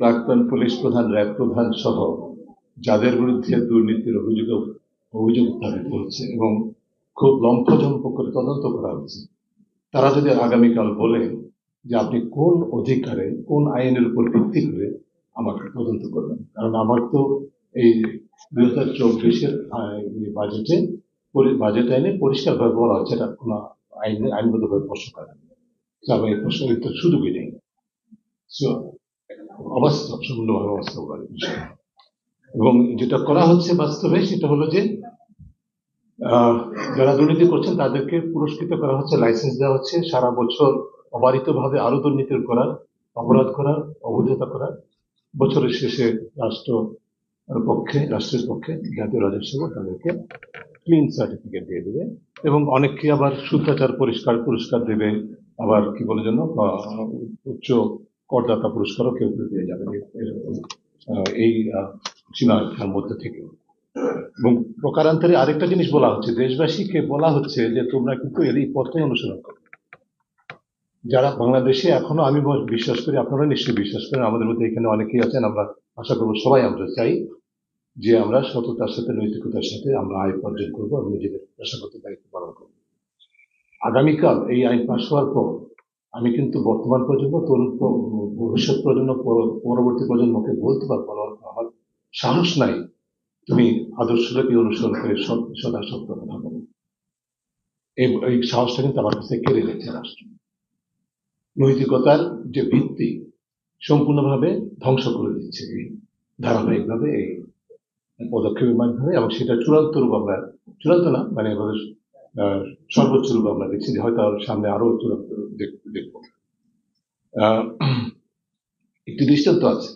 প্রাক্তন পুলিশ প্রধান, র্যাব প্রধান সহ যাদের বিরুদ্ধে দুর্নীতির অভিযোগ উত্থাপিত হচ্ছে এবং খুব লম্ফঝম্প করে তদন্ত করা হচ্ছে, তারা যদি আগামীকাল বলে যে আপনি কোন অধিকারে, কোন আইনের উপর ভিত্তি করে আমাকে তদন্ত করবেন, কারণ আমার তো এই 2024-এর বাজেট আইনে পরিষ্কারভাবে বলা হচ্ছে এটা কোন আইনগতভাবে প্রশ্ন করা, আমি এই প্রশ্ন উত্তর সুযোগই নেই। অবাস্তব, সম্পূর্ণভাবে অবাস্তব বিষয়। এবং যেটা করা হচ্ছে বাস্তবে সেটা হলো যে যারা দুর্নীতি করছেন তাদেরকে পুরস্কৃত করা হচ্ছে, লাইসেন্স দেওয়া হচ্ছে সারা বছর অবারিতভাবে আরো দুর্নীতি করার, অপরাধ করার, অবৈধতা করার। বছরের শেষে রাষ্ট্রের পক্ষে জাতীয় রাজস্ব বোর্ড তাদেরকে ক্লিন সার্টিফিকেট দিয়ে দেবে এবং অনেককে আবার শুদ্ধাচার পুরস্কার দেবে, আবার কি বলে জন্য উচ্চ করদাতা পুরস্কারও কেউ দিয়ে যাবে এই সীমার মধ্যে থেকে। এবং প্রকারান্তরে আরেকটা জিনিস বলা হচ্ছে, দেশবাসীকে বলা হচ্ছে যে তোমরা কিন্তু এই পথে অনুসরণ করো। যারা বাংলাদেশে এখনো, আমি বিশ্বাস করি, আপনারা নিশ্চয়ই বিশ্বাস করেন, আমাদের মধ্যে এখানে অনেকেই আছেন, আমরা আশা করবো সবাই আমরা চাই যে আমরা সততার সাথে, নৈতিকতার সাথে আমরা আয় উপার্জন করবো এবং নিজেদের পেশাগত দায়িত্ব পালন করবো। আগামীকাল এই আইন পাশ হওয়ার পর আমি কিন্তু বর্তমান প্রজন্ম, তরুণ ভবিষ্যৎ প্রজন্ম, পরবর্তী প্রজন্মকে বলতে পারবো আমার সাহস নাই তুমি আদর্শটাকে অনুসরণ করে সদা সত্য কথা বলো। এই সাহসটা কিন্তু আমার কাছে কেড়ে নিচ্ছে রাষ্ট্র। নৈতিকতার যে ভিত্তি সম্পূর্ণভাবে ধ্বংস করে দিচ্ছে এই ধারাবাহিকভাবে এই পদক্ষেপের মাধ্যমে, এবং সেটা চূড়ান্ত রূপ আমরা, চূড়ান্ত না মানে সর্বোচ্চ রূপ আমরা দেখছি, যে হয়তো সামনে আরো চূড়ান্ত দেখব। একটি দৃষ্টান্ত আছে,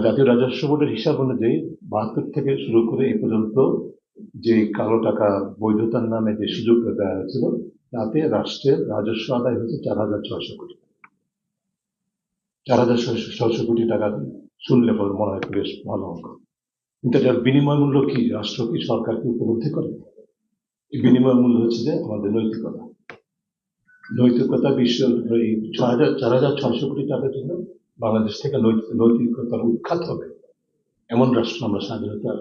জাতীয় রাজস্ব বোর্ডের হিসাব অনুযায়ী 72 থেকে শুরু করে এই পর্যন্ত যে কালো টাকা বৈধতার নামে যে সুযোগ দেওয়া হয়েছিল, তাতে রাষ্ট্রের রাজস্ব আদায় হয়েছে 4,600 কোটি। 4,600 কোটি টাকা শুনলে পরে মনে হয় বেশ ভালো অঙ্ক, কিন্তু এটার বিনিময় মূল্য কি রাষ্ট্র কি সরকার কি উপলব্ধি করে? এই বিনিময় মূল্য হচ্ছে যে আমাদের নৈতিকতা বিশ্ব এই 4,600 কোটি টাকার জন্য বাংলাদেশ থেকে নৈতিকতার উৎখাত হবে এমন রাষ্ট্র আমরা স্বাধীনতার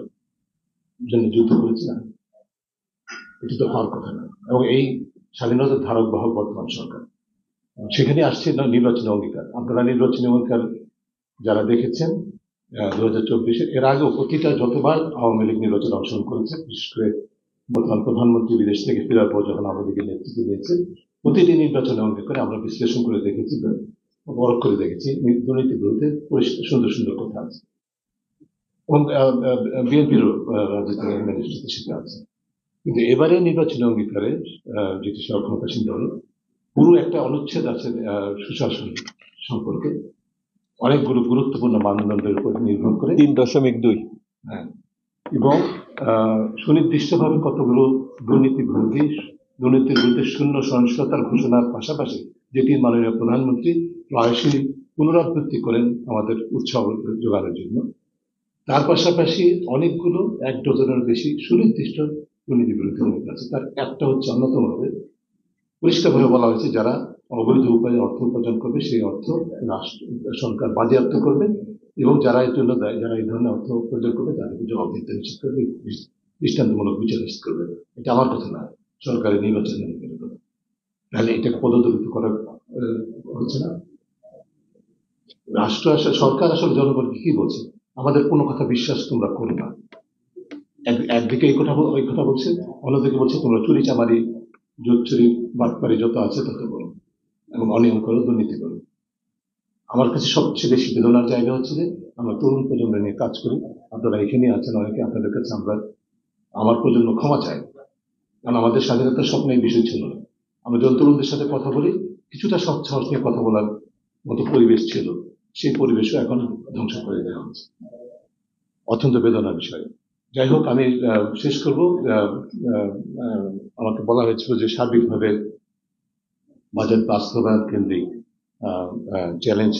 জন্য যুদ্ধ করেছি না, এটি তো হওয়ার কথা না। এবং এই স্বাধীনতার ধারক বাহক বর্তমান সরকার, সেখানে আসছে নির্বাচনী অঙ্গীকার। আপনারা নির্বাচনী অঙ্গীকার যারা দেখেছেন 2024-এ, এর আগেও প্রতিটা যতবার আওয়ামী লীগ নির্বাচনে অংশগ্রহণ করেছে, বিশেষ করে বর্তমান প্রধানমন্ত্রী বিদেশ থেকে ফেরার পর যখন আওয়ামী লীগের নেতৃত্ব দিয়েছে, প্রতিটি নির্বাচনে অঙ্গীকারে আমরা বিশ্লেষণ করে দেখেছি, পরখ করে দেখেছি, দুর্নীতির বিরুদ্ধে সুন্দর সুন্দর কথা আছে, এবং বিএনপিরও রাজনীতি ম্যানিফেস্টোতে সেটা আছে। কিন্তু এবারে নির্বাচনী অঙ্গীকারে যেটি সরকার ক্ষমতাসীন দল, পুরো একটা অনুচ্ছেদ আছে সুশাসন সম্পর্কে, অনেকগুলো গুরুত্বপূর্ণ মানদণ্ডের উপর নির্ভর করে 3.2, হ্যাঁ, এবং সুনির্দিষ্টভাবে কতগুলো দুর্নীতির বিরুদ্ধে শূন্য সহিংসতার ঘোষণার পাশাপাশি, যেটি মাননীয় প্রধানমন্ত্রী প্রায়শই পুনরাবৃত্তি করেন আমাদের উৎসাহ যোগানোর জন্য, তার পাশাপাশি অনেকগুলো 1 ডজনের বেশি সুনির্দিষ্ট দুর্নীতি বিরুদ্ধে নীতি আছে। তার একটা হচ্ছে অন্যতমভাবে পরিষ্কারভাবে বলা হয়েছে, যারা অবৈধ উপায়ে অর্থ উপার্জন করবে সেই অর্থ সরকার বাজেয়াপ্ত করবে, এবং যারা এর জন্য দায়ী, যারা এই ধরনের অর্থ উপার্জন করবে তাদেরকে জবাবদিহিতা নিশ্চিত করবে, দৃষ্টান্তমূলক বিচার নিশ্চিত করবে। এটা আমার কথা না, সরকারের নির্বাচনের কথা। তাহলে এটাকে পদদলিত করা হচ্ছে না। সরকার আসলে জনগণকে কি বলছে, আমাদের কোনো কথা বিশ্বাস তোমরা করো না। একদিকে ওই কথা বলছে, অন্যদিকে বলছে তোমরা চুরি চামারি, জোচ্চুরি, বাটপারি যত আছে তত করো এবং অনিয়ম করো, দুর্নীতি করো। আমার কাছে সবচেয়ে বেশি বেদনার জায়গা হচ্ছে যে আমরা তরুণ প্রজন্ম নিয়ে কাজ করি, আপনারা এখানে আছেন অনেকে, আপনাদের কাছে আমার প্রজন্ম ক্ষমা চাই, কারণ আমাদের স্বাধীনতার স্বপ্ন এই বিষয় ছিল না। আমরা যখন তরুণদের সাথে কথা বলি, কিছুটা সাহস নিয়ে কথা বলার মতো পরিবেশ ছিল, সেই পরিবেশও এখন ধ্বংস করে দেওয়া হচ্ছে, অত্যন্ত বেদনার বিষয়। যাই হোক, আমি শেষ করব। আমাকে বলা হয়েছিল যে সার্বিকভাবে বাজেট বাস্তবায়ন কেন্দ্রিক চ্যালেঞ্জ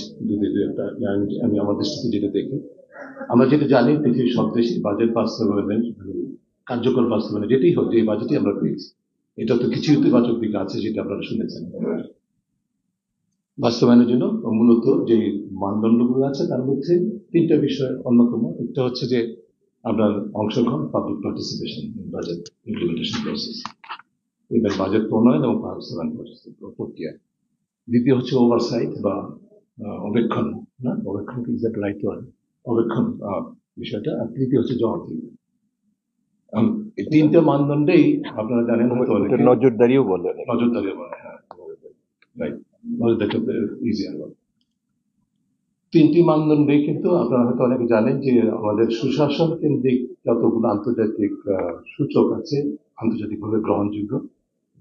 আমি আমার দৃষ্টিতে যেটা দেখি, আমরা যেটা জানি পৃথিবীর সব দেশে বাজেট বাস্তবায়নের কার্যকর বাস্তবায়নে যেটি হোক, যে বাজেটই আমরা পেয়েছি, এটা তো কিছু ইতিবাচক দিক আছে যেটা আপনারা শুনেছেন। বাস্তবায়নের জন্য মূলত যে মানদণ্ডগুলো আছে তার মধ্যে তিনটা বিষয় অন্যতম। একটা হচ্ছে যে আপনার অংশগ্রহণ, public participation, budget implementation process, এবার বাজেট প্রণয়ন এবং বাস্তবায়ন প্রক্রিয়া। দ্বিতীয় হচ্ছে ওভারসাইট বা অবেক্ষণ, না অবেক্ষণ ইজ দ্যাট রাইট ওয়ার্ড, অবেক্ষণ বিষয়টা। আর তৃতীয় হচ্ছে জবাবদিহি। এই তিনটে মানদণ্ডেই আপনারা জানেন হয়তো এটা নজরদারিও বলে অনেকে। নজরদারি বলে, হ্যাঁ রাইট, নজরদারি ইজিয়ার বলে। তিনটি মানদণ্ডে কিন্তু আপনারা হয়তো অনেকে জানেন যে আমাদের সুশাসন কেন্দ্রিক যতগুলো আন্তর্জাতিক সূচক আছে, আন্তর্জাতিকভাবে গ্রহণযোগ্য,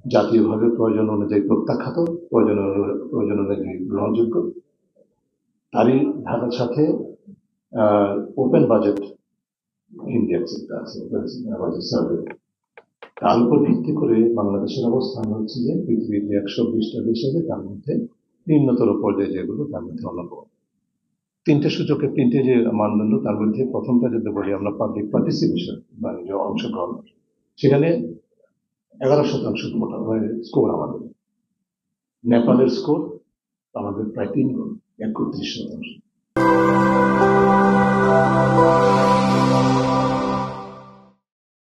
জাতীয়ভাবে প্রয়োজন অনুযায়ী প্রত্যাখ্যাত, প্রয়োজন অনুযায়ী গ্রহণযোগ্য, তারই ধারার সাথে ওপেন বাজেট ইন্ডেক্স একটা আছে, বাজেট সার্ভে। তার উপর ভিত্তি করে বাংলাদেশের অবস্থান হচ্ছে যে পৃথিবীর 120টা দেশ আছে, তার মধ্যে নিম্নতর পর্যায়ে যেগুলো তার মধ্যে অন্যতম। তিনটে সূচকের তিনটে যে মানদণ্ড, তার মধ্যে প্রথমটা যদি বলি আমরা পাবলিক পার্টিসিপেশন মানে যে অংশগ্রহণ, সেখানে 11% মোটামুটি স্কোর আমাদের। নেপালের স্কোর আমাদের প্রায় 3 গুণ, 31%।